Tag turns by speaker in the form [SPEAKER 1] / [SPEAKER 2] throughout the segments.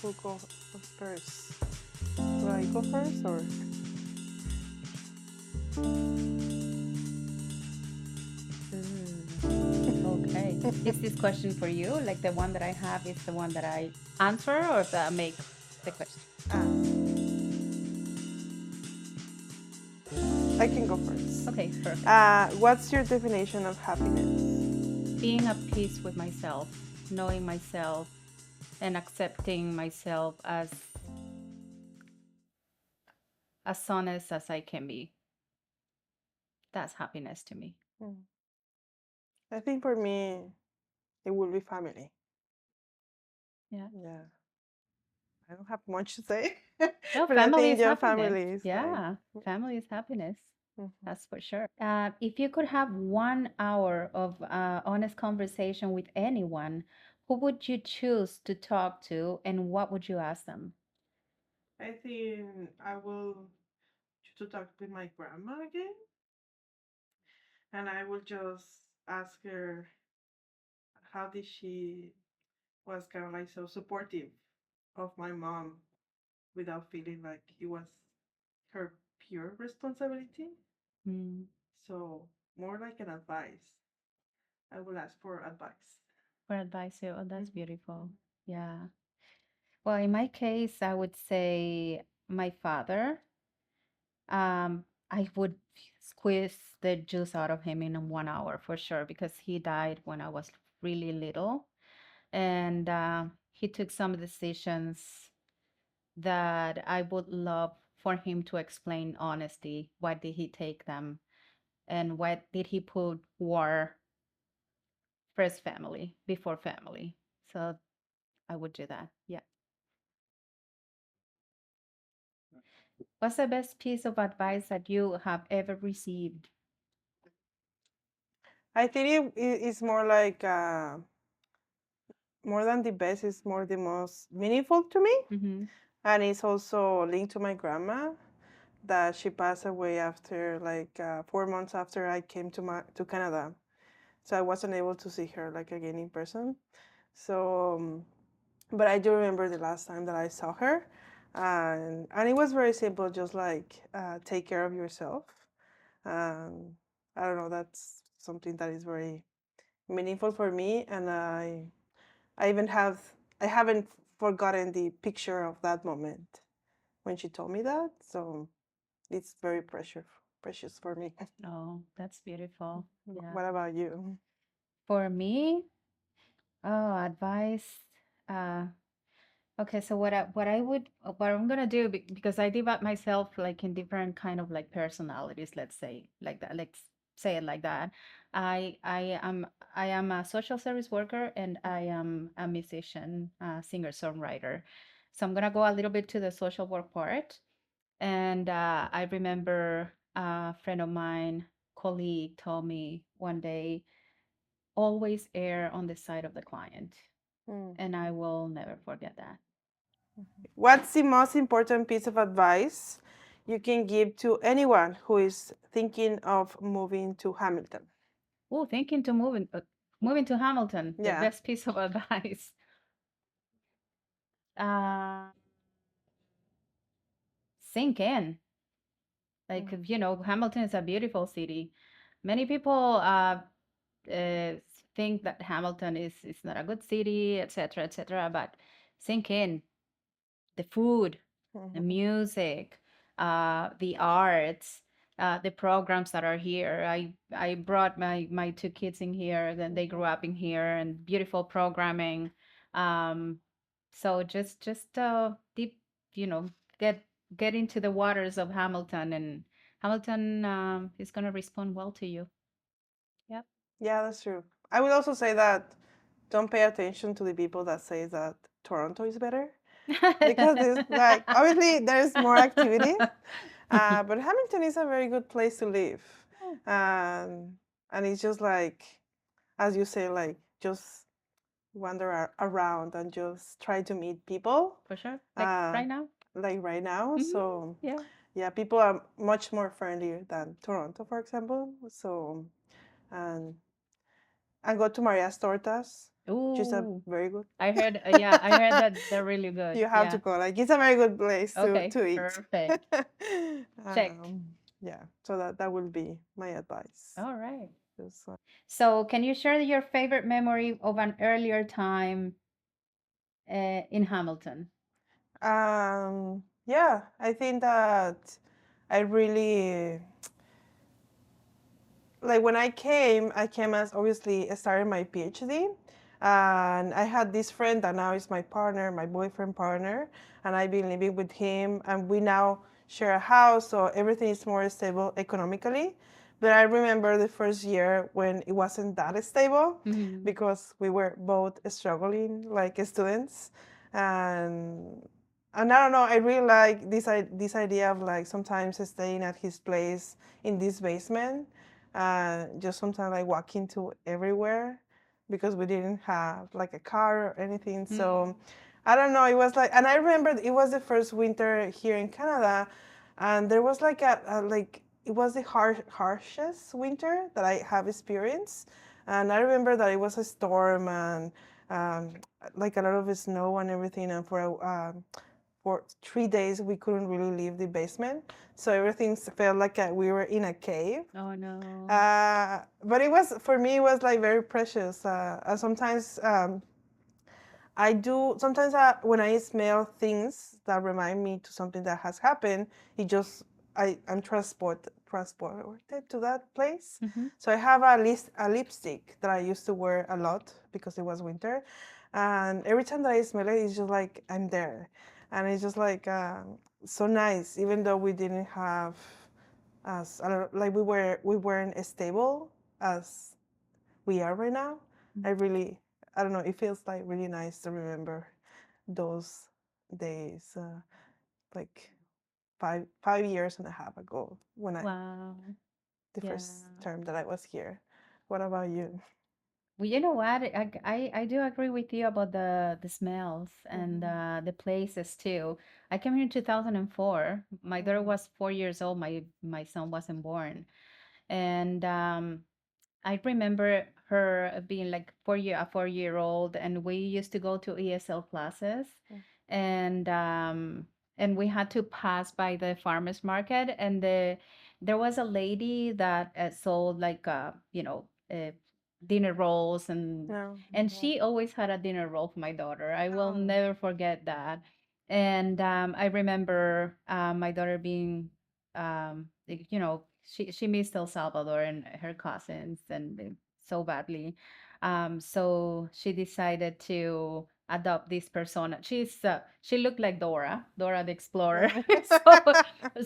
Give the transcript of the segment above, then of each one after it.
[SPEAKER 1] who go first? Do I go first or?
[SPEAKER 2] Okay. Is this question for you? Like the one that I have is the one that I answer or that I make the question?
[SPEAKER 1] I can go first.
[SPEAKER 2] Okay, perfect.
[SPEAKER 1] What's your definition of happiness?
[SPEAKER 2] Being at peace with myself, knowing myself, and accepting myself as honest as I can be. That's happiness to me.
[SPEAKER 1] I think for me, it will be family.
[SPEAKER 2] Yeah.
[SPEAKER 1] Yeah. I don't have much to say,
[SPEAKER 2] No,
[SPEAKER 1] but I
[SPEAKER 2] family
[SPEAKER 1] think
[SPEAKER 2] is
[SPEAKER 1] your
[SPEAKER 2] happiness.
[SPEAKER 1] family is like.
[SPEAKER 2] Yeah, family is happiness.
[SPEAKER 1] Mhm.
[SPEAKER 2] That's for sure. If you could have 1 hour of honest conversation with anyone, who would you choose to talk to and what would you ask them?
[SPEAKER 1] I think I will choose to talk with my grandma again, and I will just ask her how did she was kind of like so supportive of my mom without feeling like it was her pure responsibility.
[SPEAKER 2] Mm,
[SPEAKER 1] So more like an advice. I will ask for advice.
[SPEAKER 2] for advice, oh, that's beautiful.
[SPEAKER 1] Mhm.
[SPEAKER 2] Yeah. Well, in my case, I would say my father. I would squeeze the juice out of him in 1 hour for sure because he died when I was really little, and he took some decisions that I would love for him to explain honesty. Why did he take them? And why did he put war first family before family? So I would do that. Yeah. What's the best piece of advice that you have ever received?
[SPEAKER 1] I think it's more like more than the best, it's more the most meaningful to me.
[SPEAKER 2] Mm-hmm.
[SPEAKER 1] And it's also linked to my grandma that she passed away after like 4 months after I came to Canada. So I wasn't able to see her like again in person. So, but I do remember the last time that I saw her, and it was very simple, just like take care of yourself. Um, I don't know, that's something that is very meaningful for me, and I even I haven't forgotten the picture of that moment when she told me that. So it's very precious for me.
[SPEAKER 2] Oh, that's beautiful. Yeah.
[SPEAKER 1] What about you?
[SPEAKER 2] For me, oh, advice. Uh, okay, so what I'm gonna do because I divide myself like in different kind of like personalities, let's say like that, let's say it like that. I am a social service worker and I am a musician, singer-songwriter. So I'm gonna go a little bit to the social work part. And I remember a friend of mine, colleague, told me one day, always err on the side of the client.
[SPEAKER 1] Mm.
[SPEAKER 2] And I will never forget that.
[SPEAKER 1] What's the most important piece of advice you can give to anyone who is thinking of moving to Hamilton?
[SPEAKER 2] Oh, thinking to moving to Hamilton, the
[SPEAKER 1] Yeah.
[SPEAKER 2] best piece of advice. Uh, Sink in. Like, Hamilton is a beautiful city. Many people uh, think that Hamilton is not a good city, etc., etc. But sink in. The food, the
[SPEAKER 1] Mhm.
[SPEAKER 2] music, the arts, the programs that are here. I brought my 2 kids in here, then they grew up in here, and beautiful programming. Um, so just deep, you know, get get into the waters of Hamilton, and Hamilton is gonna respond well to you. Yep.
[SPEAKER 1] Yeah, that's true. I would also say that don't pay attention to the people that say that Toronto is better because it's like obviously there's more activity, but Hamilton is a very good place to live, um, and it's just like as you say, like just wander around and just try to meet people,
[SPEAKER 2] For sure. Like
[SPEAKER 1] uh,
[SPEAKER 2] right now.
[SPEAKER 1] like right now.
[SPEAKER 2] Hmm.
[SPEAKER 1] So
[SPEAKER 2] Yeah.
[SPEAKER 1] yeah, people are much more friendly than Toronto, for example. So and and go to Maria's Tortas. which is a
[SPEAKER 2] Ooh,
[SPEAKER 1] very good.
[SPEAKER 2] I heard, yeah, I heard that they're really good.
[SPEAKER 1] You have to
[SPEAKER 2] Yeah.
[SPEAKER 1] go. Like it's a very good place
[SPEAKER 2] Okay,
[SPEAKER 1] to eat.
[SPEAKER 2] perfect. Check.
[SPEAKER 1] Yeah. So that will be my advice.
[SPEAKER 2] All right.
[SPEAKER 1] Just,
[SPEAKER 2] So, can you share your favorite memory of an earlier time in Hamilton?
[SPEAKER 1] yeah, I think that I really like when I came as obviously started my PhD, and I had this friend that now is my partner, my boyfriend partner, and I've been living with him, and we now share a house, so everything is more stable economically. But I remember the first year when it wasn't that stable
[SPEAKER 2] Mhm.
[SPEAKER 1] because we were both struggling like students, and and I don't know, I really like this idea of like sometimes staying at his place in this basement, just sometimes like walking to everywhere because we didn't have like a car or anything. So
[SPEAKER 2] Mm.
[SPEAKER 1] I don't know. It was like, and I remember it was the first winter here in Canada, and there was like a like it was the harshest winter that I have experienced. And I remember that it was a storm and um, like a lot of snow and everything. And for 3 days we couldn't really leave the basement, so everything felt like we were in a cave.
[SPEAKER 2] Oh no.
[SPEAKER 1] But it was for me, it was like very precious. Sometimes I do. Sometimes when I smell things that remind me to something that has happened, it just I'm transported to that place.
[SPEAKER 2] Mhm.
[SPEAKER 1] So I have a lipstick that I used to wear a lot because it was winter, and every time that I smell it, it's just like I'm there, and it's just like so nice. Even though we didn't have as I don't know, like we weren't as stable as we are right now. I really, I don't know, it feels like really nice to remember those days, like 5 years and a half ago when
[SPEAKER 2] Wow.
[SPEAKER 1] the
[SPEAKER 2] Yeah.
[SPEAKER 1] first term that I was here. What about you?
[SPEAKER 2] Well, you know what? I do agree with you about the smells and
[SPEAKER 1] Mm-hmm.
[SPEAKER 2] the places too. I came here in 2004. My daughter
[SPEAKER 1] Mm-hmm.
[SPEAKER 2] was 4 years old. My son wasn't born, and I remember her being like a 4 year old, and we used to go to ESL classes, and um, and we had to pass by the farmers market, and there was a lady that sold like dinner rolls,
[SPEAKER 1] No.
[SPEAKER 2] and she always had a dinner roll for my daughter. I will
[SPEAKER 1] Oh.
[SPEAKER 2] never forget that. And I remember my daughter being like, she missed El Salvador and her cousins and so badly. So she decided to adopt this persona. She looked like Dora the Explorer.
[SPEAKER 1] Mm.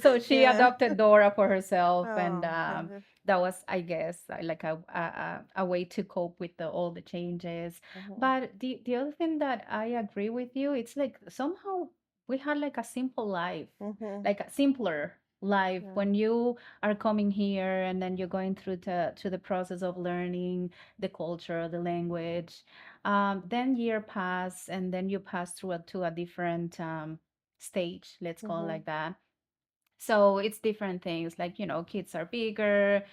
[SPEAKER 2] So she
[SPEAKER 1] Yeah.
[SPEAKER 2] adopted Dora for herself, and
[SPEAKER 1] Oh.
[SPEAKER 2] that was, I guess, like a way to cope with all the changes.
[SPEAKER 1] Mhm.
[SPEAKER 2] But the other thing that I agree with you, it's like somehow we had like a simple life,
[SPEAKER 1] Mhm.
[SPEAKER 2] like a simpler life
[SPEAKER 1] Yeah.
[SPEAKER 2] when you are coming here and then you're going through to the process of learning the culture, the language. Then year pass and then you pass through to a different stage, let's call it
[SPEAKER 1] Mhm.
[SPEAKER 2] like that. So it's different things like, kids are bigger,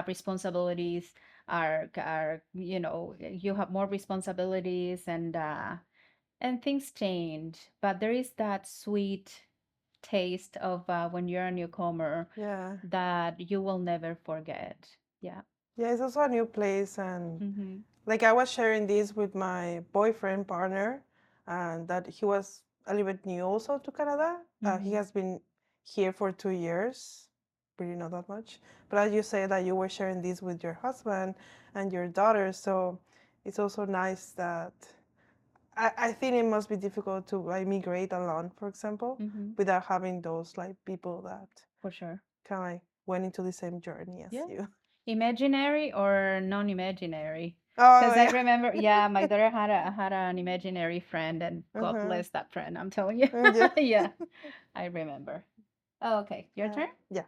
[SPEAKER 2] responsibilities are, you have more responsibilities, and things change, but there is that sweet taste of when you're a newcomer
[SPEAKER 1] Yeah.
[SPEAKER 2] that you will never forget. Yeah.
[SPEAKER 1] Yeah. It's also a new place, and
[SPEAKER 2] Mm-hmm.
[SPEAKER 1] like I was sharing this with my boyfriend partner, and that he was a little bit new also to Canada. He
[SPEAKER 2] Mm-hmm.
[SPEAKER 1] has been here for 2 years, really not that much. But as you say that you were sharing this with your husband and your daughter, so it's also nice that I think it must be difficult to like migrate alone, for example,
[SPEAKER 2] Mm-hmm.
[SPEAKER 1] without having those like people that
[SPEAKER 2] For sure.
[SPEAKER 1] kind of like went into the same journey as
[SPEAKER 2] Yeah.
[SPEAKER 1] you.
[SPEAKER 2] Imaginary or non-imaginary?
[SPEAKER 1] Oh
[SPEAKER 2] Because I
[SPEAKER 1] yeah.
[SPEAKER 2] remember, yeah, my daughter had an imaginary friend, and God
[SPEAKER 1] Uh-huh.
[SPEAKER 2] bless that friend. I'm telling you.
[SPEAKER 1] Yeah.
[SPEAKER 2] Yeah, I remember. Oh, okay, your turn.
[SPEAKER 1] Yeah.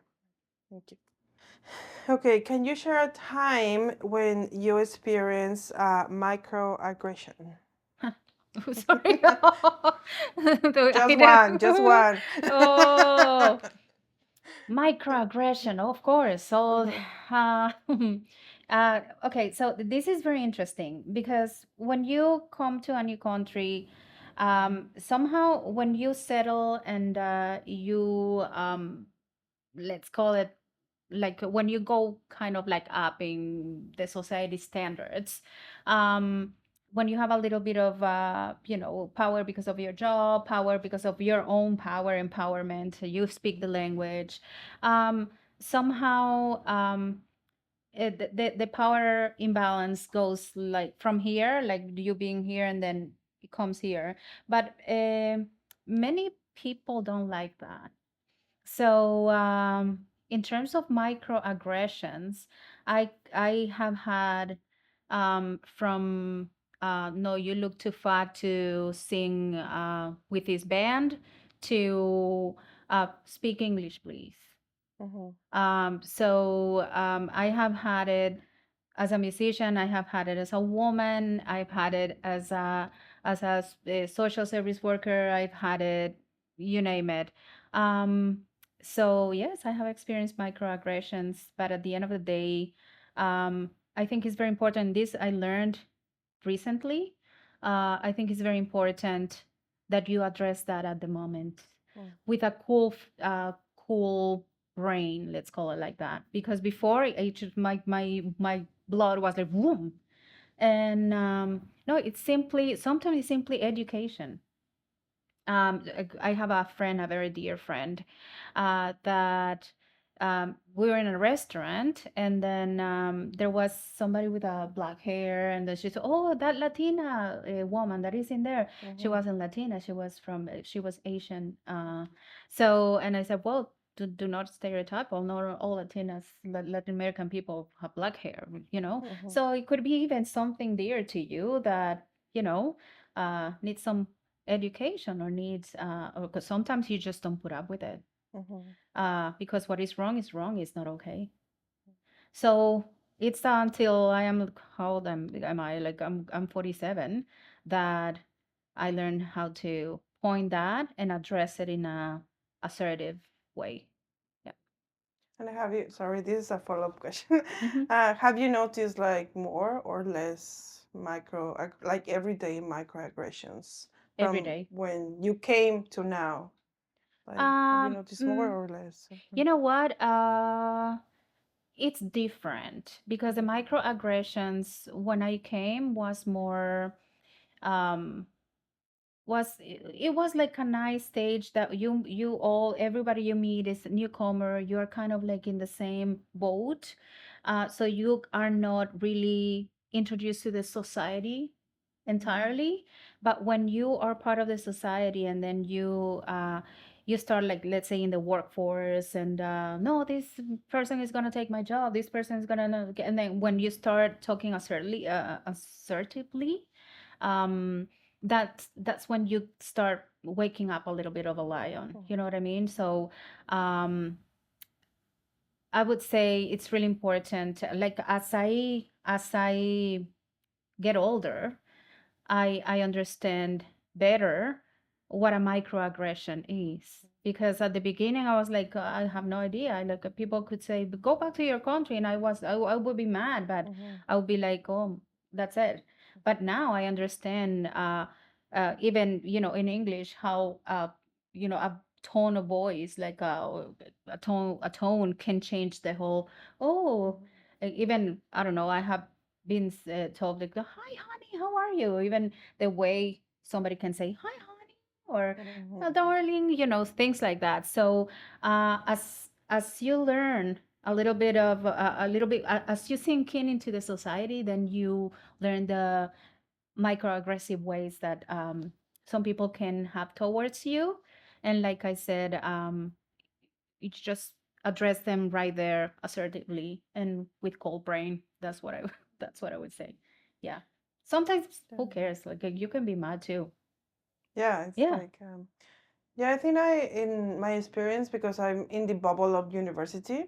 [SPEAKER 1] Thank you. Okay, can you share a time when you experience microaggression?
[SPEAKER 2] Oh, sorry.
[SPEAKER 1] Just one, just one.
[SPEAKER 2] Oh, microaggression, of course. So,
[SPEAKER 1] Mhm.
[SPEAKER 2] uh, Okay, so this is very interesting because when you come to a new country, somehow when you settle and you let's call it like when you go kind of like up in the society standards, um when you have a little bit of power because of your job, power because of your own power, empowerment, you speak the language, um somehow the power imbalance goes like from here, like you being here, and then it comes here. But many people don't like that. So, in terms of microaggressions, I have had from no, you look too fat to sing with this band to speak English, please.
[SPEAKER 1] Mhm.
[SPEAKER 2] I have had it as a musician. I have had it as a woman. I've had it as a social service worker. I've had it, you name it. Um, so yes, I have experienced microaggressions, but at the end of the day, I think it's very important. This I learned recently. I think it's very important that you address that at the moment
[SPEAKER 1] Mm.
[SPEAKER 2] with a cool brain, let's call it like that. Because before, my blood was like boom, and no, it's simply sometimes it's simply education. I have a friend, a very dear friend, that we were in a restaurant, and then there was somebody with a black hair, and then she said, "Oh, that Latina woman that is in there." She
[SPEAKER 1] Mhm.
[SPEAKER 2] wasn't Latina. She was Asian. So, and I said, "Well, do not stereotype. Well, not all Latinas, Latin American people have black hair, you know.
[SPEAKER 1] Mhm.
[SPEAKER 2] So it could be even something dear to you that needs some education or needs or because sometimes you just don't put up with it
[SPEAKER 1] Mhm.
[SPEAKER 2] because what is wrong is not okay. So it's until I am how old am I like I'm 47 that I learned how to point that and address it in a assertive way. Yeah.
[SPEAKER 1] And have you, sorry, this is a follow-up question.
[SPEAKER 2] Hmm.
[SPEAKER 1] Have you noticed like more or less like everyday microaggressions
[SPEAKER 2] Every
[SPEAKER 1] from
[SPEAKER 2] day.
[SPEAKER 1] when you came to now? Like, have you
[SPEAKER 2] um
[SPEAKER 1] noticed more
[SPEAKER 2] mm,
[SPEAKER 1] or less?
[SPEAKER 2] you know what, it's different because the microaggressions when I came was more um it was like a nice stage that you all everybody you meet is a newcomer, you're kind of like in the same boat, so you are not really introduced to the society
[SPEAKER 1] Mhm.
[SPEAKER 2] entirely. But when you are part of the society and then you start like let's say in the workforce and no, this person is going to take my job, this person is going to, and then when you start talking assertively, um that's when you start waking up a little bit of a lion, you know what I mean? So um I would say it's really important, like as I get older, I understand better what a microaggression is. Because at the beginning, I was like, I have no idea. Like people could say, "Go back to your country," and I would be mad, but
[SPEAKER 1] Mhm.
[SPEAKER 2] I would be like, "Oh, that's it." But now I understand, even in English, how a tone of voice, like a tone can change the whole. Oh,
[SPEAKER 1] Mhm.
[SPEAKER 2] even I don't know. I have been told like, "Hi, honey, how are you?" Even the way somebody can say hi honey or
[SPEAKER 1] Mhm.
[SPEAKER 2] darling, things like that. So as you learn a little bit of a little bit as you sink in into the society, then you learn the microaggressive ways that some people can have towards you. And like I said, you just address them right there assertively and with cold brain. That's what I that's what I would say. Yeah, sometimes who
[SPEAKER 1] Yeah.
[SPEAKER 2] cares, like you can be mad too.
[SPEAKER 1] Yeah, it's
[SPEAKER 2] Yeah.
[SPEAKER 1] like yeah, I think in my experience, because I'm in the bubble of university,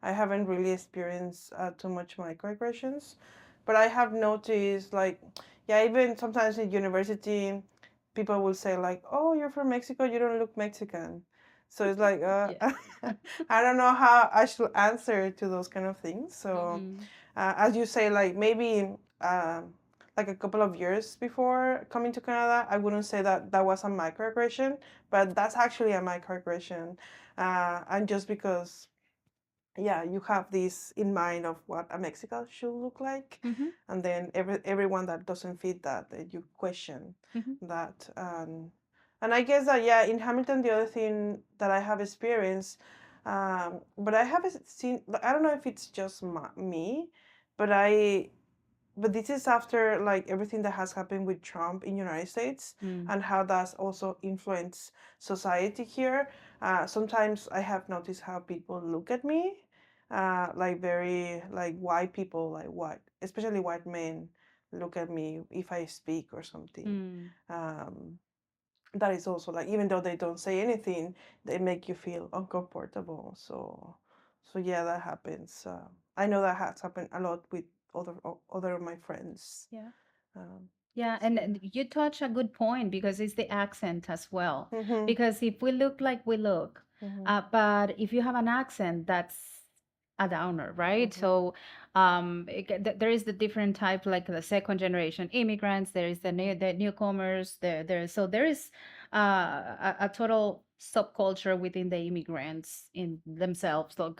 [SPEAKER 1] I haven't really experienced too much microaggressions, but I have noticed like, yeah, even sometimes in university, people will say like, "Oh, you're from Mexico, you don't look Mexican." So it's like,
[SPEAKER 2] Yeah.
[SPEAKER 1] I don't know how I should answer to those kind of things. So,
[SPEAKER 2] Mm-hmm.
[SPEAKER 1] As you say, like maybe like a couple of years before coming to Canada, I wouldn't say that that was a microaggression, but that's actually a microaggression. And just because, yeah, you have this in mind of what a Mexican should look like,
[SPEAKER 2] Mm-hmm.
[SPEAKER 1] and then everyone that doesn't fit that, you question
[SPEAKER 2] Mm-hmm.
[SPEAKER 1] that. And I guess that, yeah, in Hamilton, the other thing that I have experienced, but I have seen, I don't know if it's just me, but but this is after like everything that has happened with Trump in United States
[SPEAKER 2] Mm.
[SPEAKER 1] and how that's also influenced society here. Sometimes I have noticed how people look at me, like very like white people, like white, especially white men, look at me if I speak or something.
[SPEAKER 2] Mm.
[SPEAKER 1] Um, that is also like even though they don't say anything, they make you feel uncomfortable. So yeah, that happens. I know that has happened a lot with other of my friends.
[SPEAKER 2] Yeah.
[SPEAKER 1] Um,
[SPEAKER 2] Yeah,
[SPEAKER 1] so
[SPEAKER 2] and you touch a good point because it's the accent as well.
[SPEAKER 1] yeah. Mhm.
[SPEAKER 2] Because if we look like we look,
[SPEAKER 1] Mhm.
[SPEAKER 2] but if you have an accent, that's a downer, right?
[SPEAKER 1] Mhm.
[SPEAKER 2] So, there is the different type, like the second generation immigrants. There is the newcomers. There is a total subculture within the immigrants in themselves, like,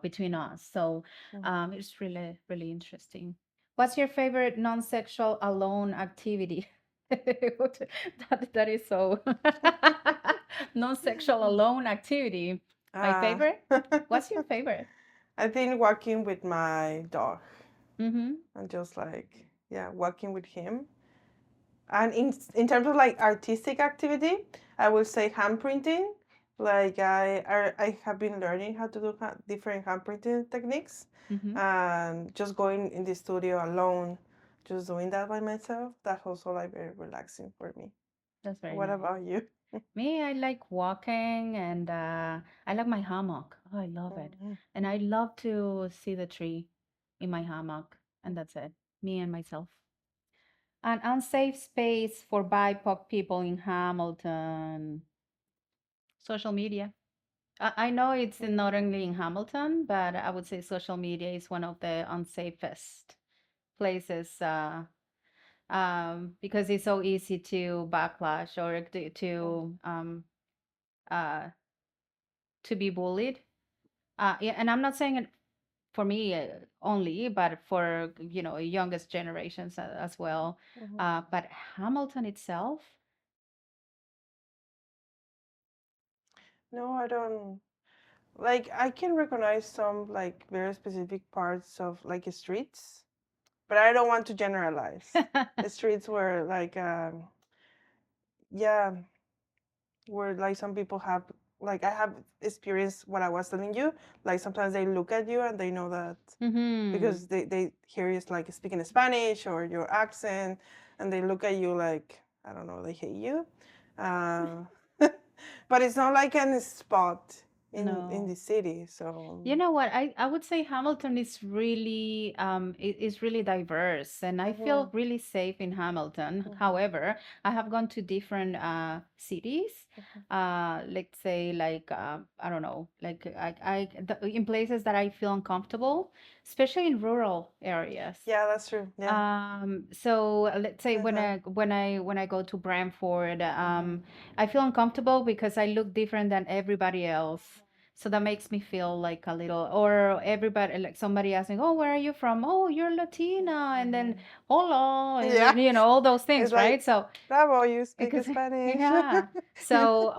[SPEAKER 2] between us. So,
[SPEAKER 1] Mhm.
[SPEAKER 2] it's really interesting. What's your favorite non-sexual alone activity? That is so non-sexual alone activity. My
[SPEAKER 1] Ah.
[SPEAKER 2] favorite? What's your favorite?
[SPEAKER 1] I think walking with my dog
[SPEAKER 2] Mm-hmm.
[SPEAKER 1] and just like, yeah, walking with him. And in terms of like artistic activity, I would say hand printing. Like I have been learning how to do different hand printing techniques,
[SPEAKER 2] Mm-hmm.
[SPEAKER 1] and just going in the studio alone, just doing that by myself. That's also like very relaxing for me.
[SPEAKER 2] That's very
[SPEAKER 1] What
[SPEAKER 2] nice.
[SPEAKER 1] about you?
[SPEAKER 2] Me, I like walking and I like my hammock. Oh, I love it.
[SPEAKER 1] Mhm.
[SPEAKER 2] And I love to see the tree in my hammock. And that's it. Me and myself. An unsafe space for BIPOC people in Hamilton. Social media. I know it's not
[SPEAKER 1] Mhm.
[SPEAKER 2] only in Hamilton, but I would say social media is one of the unsafest places because it's so easy to backlash or uh, to be bullied. Yeah, and I'm not saying it for me only, but for youngest generations as well.
[SPEAKER 1] Mhm.
[SPEAKER 2] But Hamilton itself,
[SPEAKER 1] No, I don't. Like I can recognize some like very specific parts of like streets, but I don't want to generalize. The streets were like yeah, where like some people have like I have experienced what I was telling you. Like sometimes they look at you and they know that
[SPEAKER 2] hmm
[SPEAKER 1] because they hear you like speaking Spanish or your accent, and they look at you like I don't know, they hate you. Uh, but it's not like any spot in
[SPEAKER 2] no.
[SPEAKER 1] the city. So
[SPEAKER 2] You know what? I would say Hamilton is really diverse, and I feel
[SPEAKER 1] mhm,
[SPEAKER 2] really safe in Hamilton.
[SPEAKER 1] mhm,
[SPEAKER 2] However, I have gone to different cities,
[SPEAKER 1] mhm.
[SPEAKER 2] let's say like I don't know, like in places that I feel uncomfortable, especially in rural areas.
[SPEAKER 1] Yeah, that's true. Yeah.
[SPEAKER 2] So let's say when
[SPEAKER 1] Uh-huh.
[SPEAKER 2] I go to Brantford,
[SPEAKER 1] Mhm.
[SPEAKER 2] I feel uncomfortable because I look different than everybody else. So that makes me feel like a little, or everybody, like somebody asking, "Oh, where are you from?" "Oh, you're Latina," and then
[SPEAKER 1] Mhm.
[SPEAKER 2] "Hola,"
[SPEAKER 1] Yeah.
[SPEAKER 2] all those
[SPEAKER 1] It's
[SPEAKER 2] things,
[SPEAKER 1] like,
[SPEAKER 2] right? So
[SPEAKER 1] bravo, you speak
[SPEAKER 2] because
[SPEAKER 1] Spanish.
[SPEAKER 2] yeah, so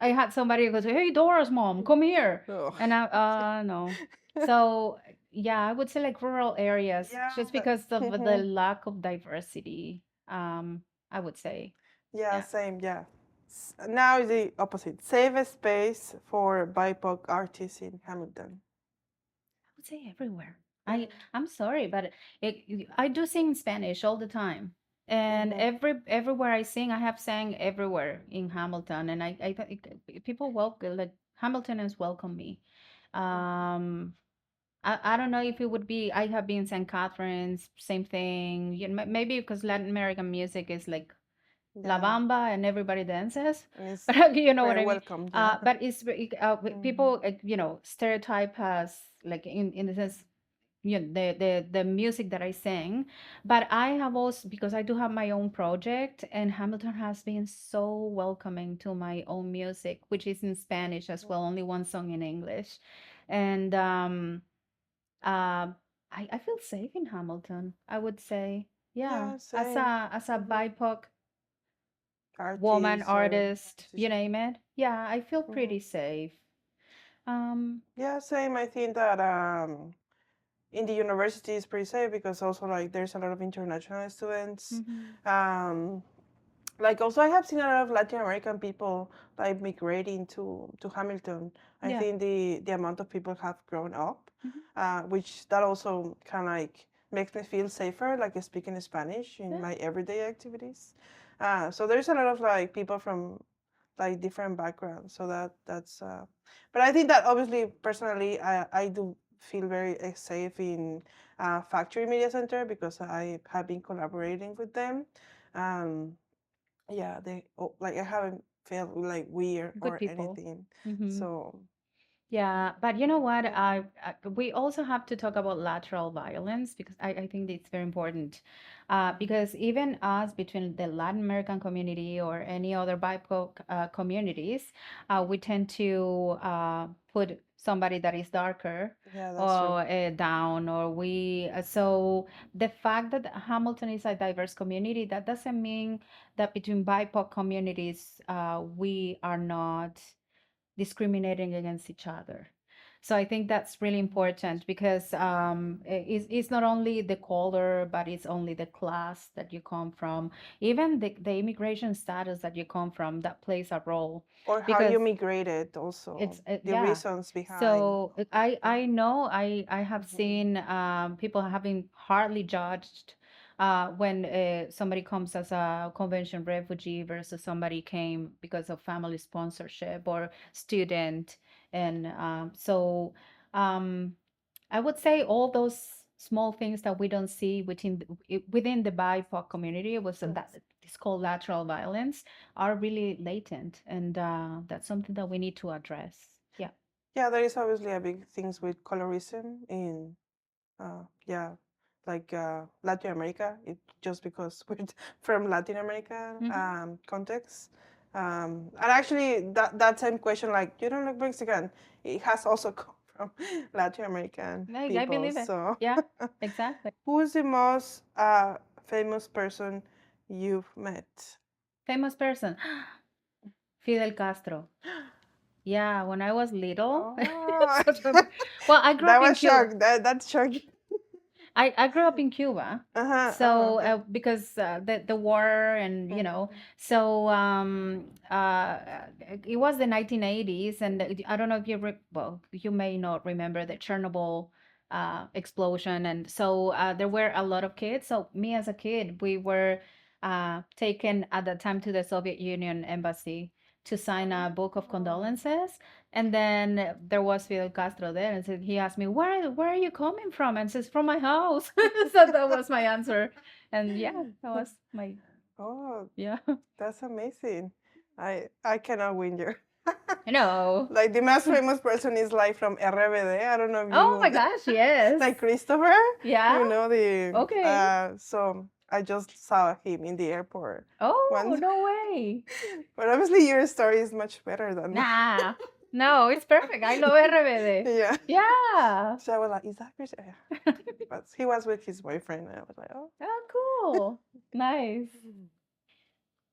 [SPEAKER 2] I had somebody who goes, "Hey, Dora's mom, come here,"
[SPEAKER 1] Oh.
[SPEAKER 2] and I no. So yeah, I would say like rural areas,
[SPEAKER 1] Yeah.
[SPEAKER 2] just because of the
[SPEAKER 1] Mhm.
[SPEAKER 2] lack of diversity. I would say,
[SPEAKER 1] Yeah,
[SPEAKER 2] yeah,
[SPEAKER 1] same. Yeah. Now is the opposite. Save a space for BIPOC artists in Hamilton.
[SPEAKER 2] I would say everywhere.
[SPEAKER 1] Mm.
[SPEAKER 2] I'm sorry, but I do sing in Spanish all the time, and
[SPEAKER 1] Mhm.
[SPEAKER 2] everywhere I sing, I have sang everywhere in Hamilton, and people welcome, like Hamiltoners welcome me.
[SPEAKER 1] Mhm.
[SPEAKER 2] Um, I don't know if it would be. I have been St. Catherine's, same thing. Maybe because Latin American music is like La
[SPEAKER 1] Yeah.
[SPEAKER 2] Bamba and everybody dances,
[SPEAKER 1] And it's
[SPEAKER 2] but you know what
[SPEAKER 1] very
[SPEAKER 2] I mean.
[SPEAKER 1] welcome. Yeah.
[SPEAKER 2] But it's
[SPEAKER 1] Mhm.
[SPEAKER 2] people stereotype us like in the sense the music that I sing. But I have also, because I do have my own project, and Hamilton has been so welcoming to my own music, which is in Spanish as well, only one song in English. And uh, I feel safe in Hamilton, I would say. Yeah,
[SPEAKER 1] Yeah, same.
[SPEAKER 2] as a
[SPEAKER 1] Hmm.
[SPEAKER 2] BIPOC woman,
[SPEAKER 1] Artists or
[SPEAKER 2] artist, you
[SPEAKER 1] musician.
[SPEAKER 2] name it. Yeah, I feel
[SPEAKER 1] Hmm.
[SPEAKER 2] pretty safe. Um,
[SPEAKER 1] Yeah, same. I think that in the university is pretty safe because also like there's a lot of international students.
[SPEAKER 2] mhm.
[SPEAKER 1] Um, like also I have seen a lot of Latin American people like migrating to Hamilton. I
[SPEAKER 2] Yeah.
[SPEAKER 1] think the amount of people have grown up,
[SPEAKER 2] Mhm.
[SPEAKER 1] which that also kind of like makes me feel safer, like speaking Spanish in
[SPEAKER 2] Yeah,
[SPEAKER 1] my everyday activities. So there's a lot of like people from like different backgrounds. So that's. But I think that obviously personally I do feel very safe in Factory Media Center because I have been collaborating with them. Um, yeah, they like I haven't felt like weird
[SPEAKER 2] good
[SPEAKER 1] or
[SPEAKER 2] people.
[SPEAKER 1] anything.
[SPEAKER 2] Hmm.
[SPEAKER 1] So
[SPEAKER 2] Yeah, but you know what?
[SPEAKER 1] yeah,
[SPEAKER 2] We also have to talk about lateral violence because I think it's very important.
[SPEAKER 1] mhm,
[SPEAKER 2] Because even us between the Latin American community or any other BIPOC communities, we tend to put somebody that is darker
[SPEAKER 1] yeah, that's true.
[SPEAKER 2] or down, or so the fact that Hamilton is a diverse community, that doesn't mean that between BIPOC communities, we are not discriminating against each other. So I think that's really
[SPEAKER 1] Mhm.
[SPEAKER 2] important because it's not only the color, but it's only the class that you come from, even the immigration status that you come from, that plays a role.
[SPEAKER 1] Or how
[SPEAKER 2] Because
[SPEAKER 1] you migrated, also
[SPEAKER 2] it's
[SPEAKER 1] the
[SPEAKER 2] yeah.
[SPEAKER 1] reasons behind.
[SPEAKER 2] So
[SPEAKER 1] Yeah.
[SPEAKER 2] I know I have
[SPEAKER 1] Hmm.
[SPEAKER 2] seen people having hardly judged when somebody comes as a convention refugee versus somebody came because of family sponsorship or student, and um, I would say all those small things that we don't see within the BIPOC community was that it's called lateral violence are really latent, and that's something that we need to address. Yeah.
[SPEAKER 1] Yeah, there is obviously a big things with colorism in yeah, like Latin America. It just because we're from Latin America
[SPEAKER 2] Hmm.
[SPEAKER 1] context. And actually, that same question, like you don't look Mexican, it has also come from Latin American
[SPEAKER 2] I
[SPEAKER 1] people.
[SPEAKER 2] believe it.
[SPEAKER 1] So,
[SPEAKER 2] Yeah, exactly.
[SPEAKER 1] who is the most famous person you've met?
[SPEAKER 2] Famous person, Fidel Castro. Yeah, when I was little,
[SPEAKER 1] Oh,
[SPEAKER 2] such a, well, I grew
[SPEAKER 1] that
[SPEAKER 2] up in
[SPEAKER 1] was
[SPEAKER 2] Cuba.
[SPEAKER 1] shock. That's shocking.
[SPEAKER 2] I grew up in Cuba. So
[SPEAKER 1] Okay.
[SPEAKER 2] because the war and
[SPEAKER 1] Mhm.
[SPEAKER 2] so it was the 1980s, and I don't know if well, you may not remember the Chernobyl explosion, and so there were a lot of kids. So me as a kid, we were taken at the time to the Soviet Union embassy to sign a book of
[SPEAKER 1] Oh.
[SPEAKER 2] condolences. And then there was Fidel Castro there, and said, he asked me, where are you coming from? And says, from my house. So that was my answer. And yeah, that was my,
[SPEAKER 1] Oh,
[SPEAKER 2] yeah.
[SPEAKER 1] that's amazing. I cannot win you.
[SPEAKER 2] No.
[SPEAKER 1] Like the most famous person is like from RBD. I don't know if
[SPEAKER 2] Oh my
[SPEAKER 1] you
[SPEAKER 2] gosh, yes.
[SPEAKER 1] like Christopher.
[SPEAKER 2] Yeah.
[SPEAKER 1] You know the
[SPEAKER 2] Okay.
[SPEAKER 1] so I just saw him in the airport
[SPEAKER 2] Oh,
[SPEAKER 1] once.
[SPEAKER 2] no way.
[SPEAKER 1] But obviously your story is much better than mine.
[SPEAKER 2] Nah. No, it's perfect. I love RBD.
[SPEAKER 1] Yeah.
[SPEAKER 2] Yeah.
[SPEAKER 1] So I was like, is that Chris? Yeah. But he was with his boyfriend. And I was like, oh.
[SPEAKER 2] Oh, cool. Nice.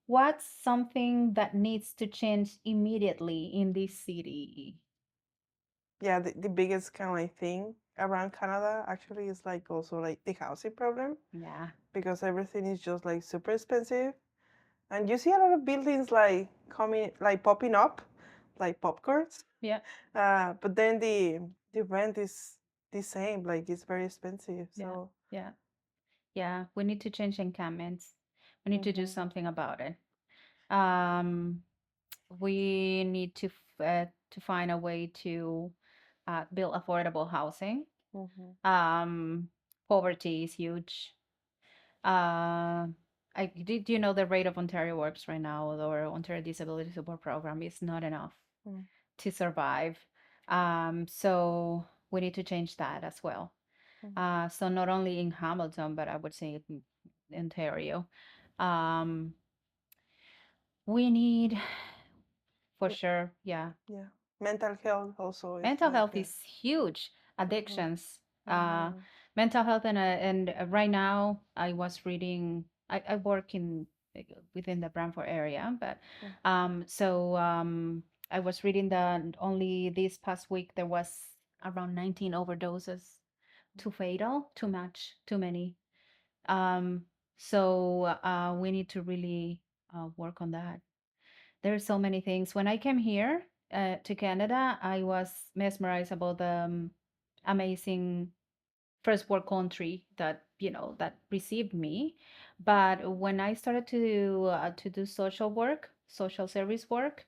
[SPEAKER 2] What's something that needs to change immediately in this city?
[SPEAKER 1] Yeah, the biggest kind of like thing around Canada actually is like also like the housing problem
[SPEAKER 2] Yeah.
[SPEAKER 1] because everything is just like super expensive. And you see a lot of buildings like coming like popping up like popcorns.
[SPEAKER 2] Yeah.
[SPEAKER 1] But then the rent is the same, like it's very expensive.
[SPEAKER 2] Yeah.
[SPEAKER 1] So
[SPEAKER 2] Yeah. Yeah. We need to change encampments. We need to do
[SPEAKER 1] mhm,
[SPEAKER 2] something about it. Um, we need to find a way to build affordable housing.
[SPEAKER 1] mhm,
[SPEAKER 2] Um, Poverty is huge. Uh, did you know the rate of Ontario works right now, or Ontario Disability Support Program is not enough to survive. So we need to change that as well. So not only in Hamilton, but I would say in Ontario. Um, we need for
[SPEAKER 1] Me-
[SPEAKER 2] sure, yeah.
[SPEAKER 1] Yeah. Mental health also is
[SPEAKER 2] Mental
[SPEAKER 1] like
[SPEAKER 2] health is huge.
[SPEAKER 1] mhm,
[SPEAKER 2] Addictions,
[SPEAKER 1] mhm,
[SPEAKER 2] mental health, and right now I was reading. I work in within the Brantford area, but
[SPEAKER 1] mm,
[SPEAKER 2] so I was reading that only this past week there was around 19 overdoses, too fatal, too much, too many. Um, so we need to really work on that. There's so many things. When I came here to Canada, I was mesmerized about the amazing first world country that that received me. But when I started to do social work, social service work,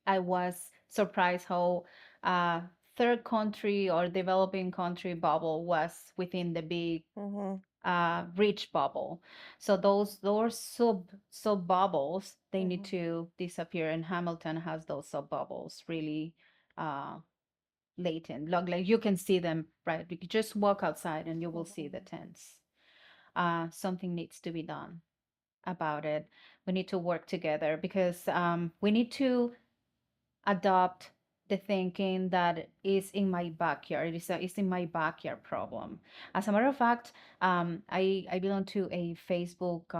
[SPEAKER 2] I was surprised how third country or developing country bubble was within the big
[SPEAKER 1] mhm,
[SPEAKER 2] rich bubble. So those sub bubbles they need
[SPEAKER 1] mhm,
[SPEAKER 2] to disappear, and Hamilton has those sub bubbles really uh, latent. Like you can see them, right? You can just walk outside and you will see the
[SPEAKER 1] mhm,
[SPEAKER 2] tents. Something needs to be done about it. We need to work together because we need to adopt the thinking that is in my backyard. It's in my backyard problem. As a matter of fact, I belong to a Facebook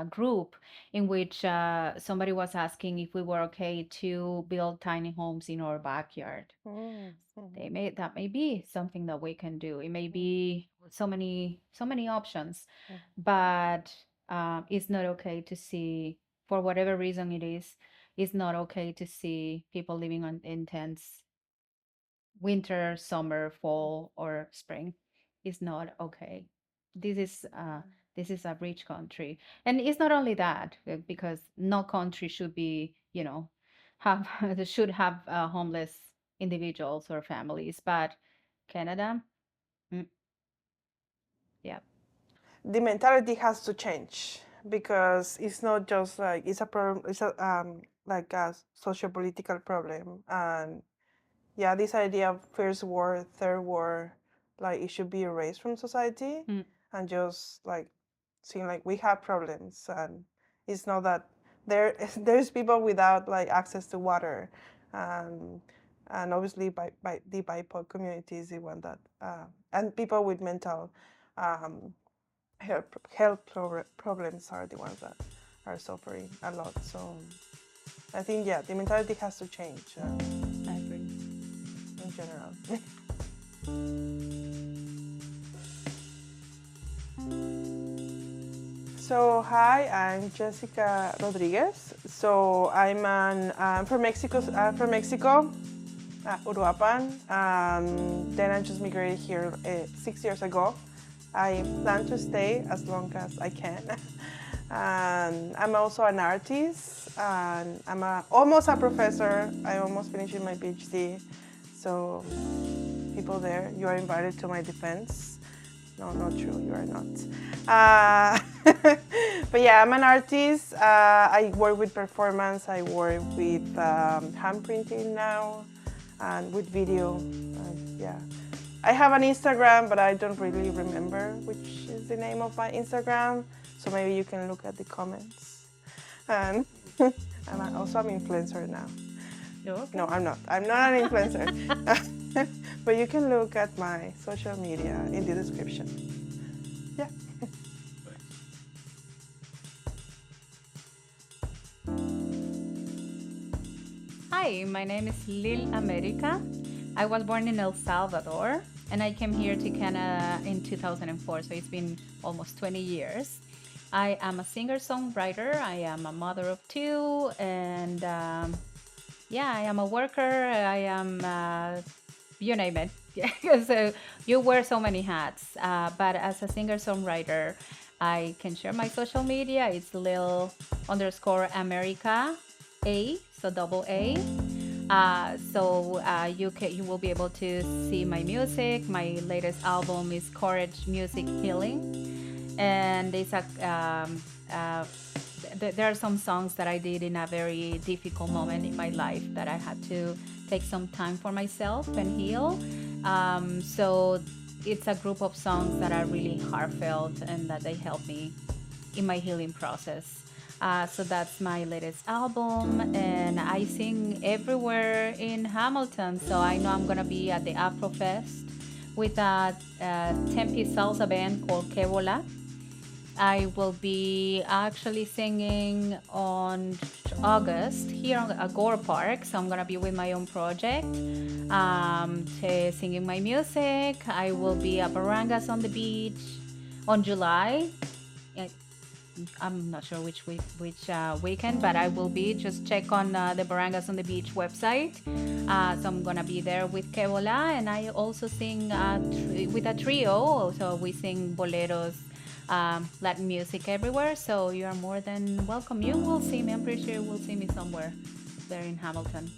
[SPEAKER 2] group in which somebody was asking if we were okay to build tiny homes in our backyard.
[SPEAKER 1] mhm,
[SPEAKER 2] They
[SPEAKER 1] mhm,
[SPEAKER 2] may that may be something that we can do. It may be so many options,
[SPEAKER 1] mhm,
[SPEAKER 2] but it's not okay to see, for whatever reason it is, it's not okay to see people living on in tents winter, summer, fall, or spring. Is not okay. This is uh, this is a rich country, and it's not only that because no country should be have should have homeless individuals or families, but Canada, mm, yeah.
[SPEAKER 1] the mentality has to change because it's not just like it's a problem. It's a like a socio-political problem, and yeah, this idea of first war, third war, like it should be erased from society,
[SPEAKER 2] Mm.
[SPEAKER 1] and just like seeing like we have problems, and it's not that there's people without like access to water, and and obviously by the BIPOC community is the one that and people with mental um, problems are the ones that are suffering a lot. So I think yeah, the mentality has to change
[SPEAKER 2] I agree.
[SPEAKER 1] in general. So hi, I'm Jessica Rodriguez. So I'm from Mexico. Uruapan. Then I just migrated here 6 years ago. I plan to stay as long as I can. And I'm also an artist, and almost a professor. I'm almost finishing my PhD. So people there, you are invited to my defense. No, not true. You are not. Uh, but yeah, I'm an artist. I work with performance. I work with hand printing now, and with video. Yeah, I have an Instagram, but I don't really remember which is the name of my Instagram. So maybe you can look at the comments. And I'm also an influencer now.
[SPEAKER 2] Okay.
[SPEAKER 1] No, I'm not. I'm not an influencer. But you can look at my social media in the description. Yeah.
[SPEAKER 2] Hi, my name is Lil America. I was born in El Salvador and I came here to Canada in 2004, so it's been almost 20 years. I am a singer songwriter, I am a mother of two, and yeah, I am a worker. I am, you name it. So you wear so many hats. But as a singer songwriter, I can share my social media. It's Lil underscore America A, so double A. You will be able to see my music. My latest album is Courage Music Healing, and it's a there are some songs that I did in a very difficult moment in my life that I had to take some time for myself and heal. So it's a group of songs that are really heartfelt and that they help me in my healing process. So that's my latest album, and I sing everywhere in Hamilton. So I know I'm gonna be at the Afrofest with a 10-piece salsa band called Kebola. I will be actually singing on August here on Agora Park. So I'm gonna be with my own project, singing my music. I will be at Barangas on the beach on July. Uh, I'm not sure which weekend, but I will be. Just check on the Barangas on the Beach website. So I'm gonna be there with Kebola, and I also sing with a trio. So we sing boleros, Latin music everywhere. So you are more than welcome. You will see me. I'm pretty sure you will see me somewhere there in Hamilton.